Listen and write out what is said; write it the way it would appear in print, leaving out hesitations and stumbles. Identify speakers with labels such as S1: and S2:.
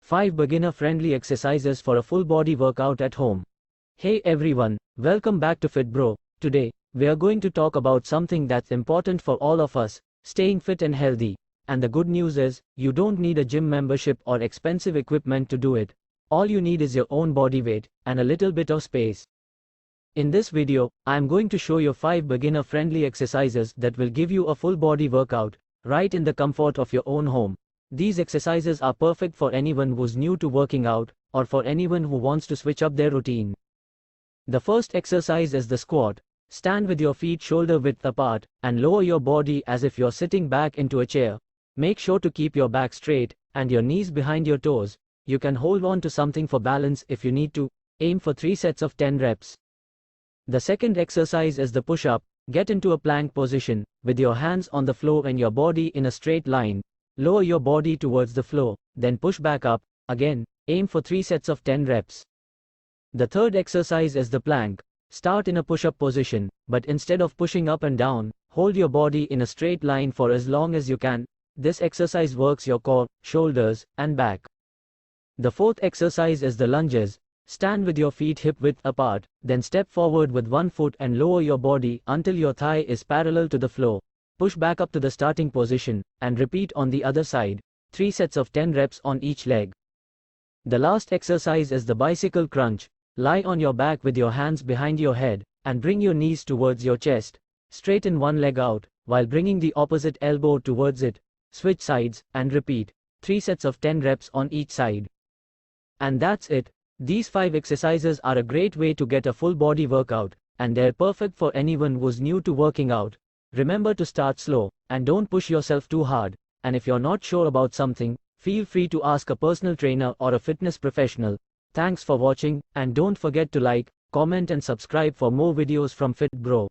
S1: 5 beginner-friendly exercises for a full body workout at home. Hey everyone, welcome back to Fit Bro. Today, we are going to talk about something that's important for all of us, staying fit and healthy. And the good news is, you don't need a gym membership or expensive equipment to do it. All you need is your own body weight, and a little bit of space. In this video, I am going to show you 5 beginner-friendly exercises that will give you a full body workout, right in the comfort of your own home. These exercises are perfect for anyone who's new to working out, or for anyone who wants to switch up their routine. The first exercise is the squat. Stand with your feet shoulder width apart, and lower your body as if you're sitting back into a chair. Make sure to keep your back straight, and your knees behind your toes. You can hold on to something for balance if you need to. Aim for 3 sets of 10 reps. The second exercise is the push-up. Get into a plank position, with your hands on the floor and your body in a straight line. Lower your body towards the floor, then push back up. Again, aim for 3 sets of 10 reps. The third exercise is the plank. Start in a push-up position, but instead of pushing up and down, hold your body in a straight line for as long as you can. This exercise works your core, shoulders, and back. The fourth exercise is the lunges. Stand with your feet hip width apart, then step forward with one foot and lower your body until your thigh is parallel to the floor. Push back up to the starting position, and repeat on the other side. 3 sets of 10 reps on each leg. The last exercise is the bicycle crunch. Lie on your back with your hands behind your head, and bring your knees towards your chest. Straighten one leg out, while bringing the opposite elbow towards it. Switch sides, and repeat. 3 sets of 10 reps on each side. And that's it. These 5 exercises are a great way to get a full body workout, and they're perfect for anyone who's new to working out. Remember to start slow, and don't push yourself too hard. And if you're not sure about something, feel free to ask a personal trainer or a fitness professional. Thanks for watching, and don't forget to like, comment and subscribe for more videos from Fit Bro.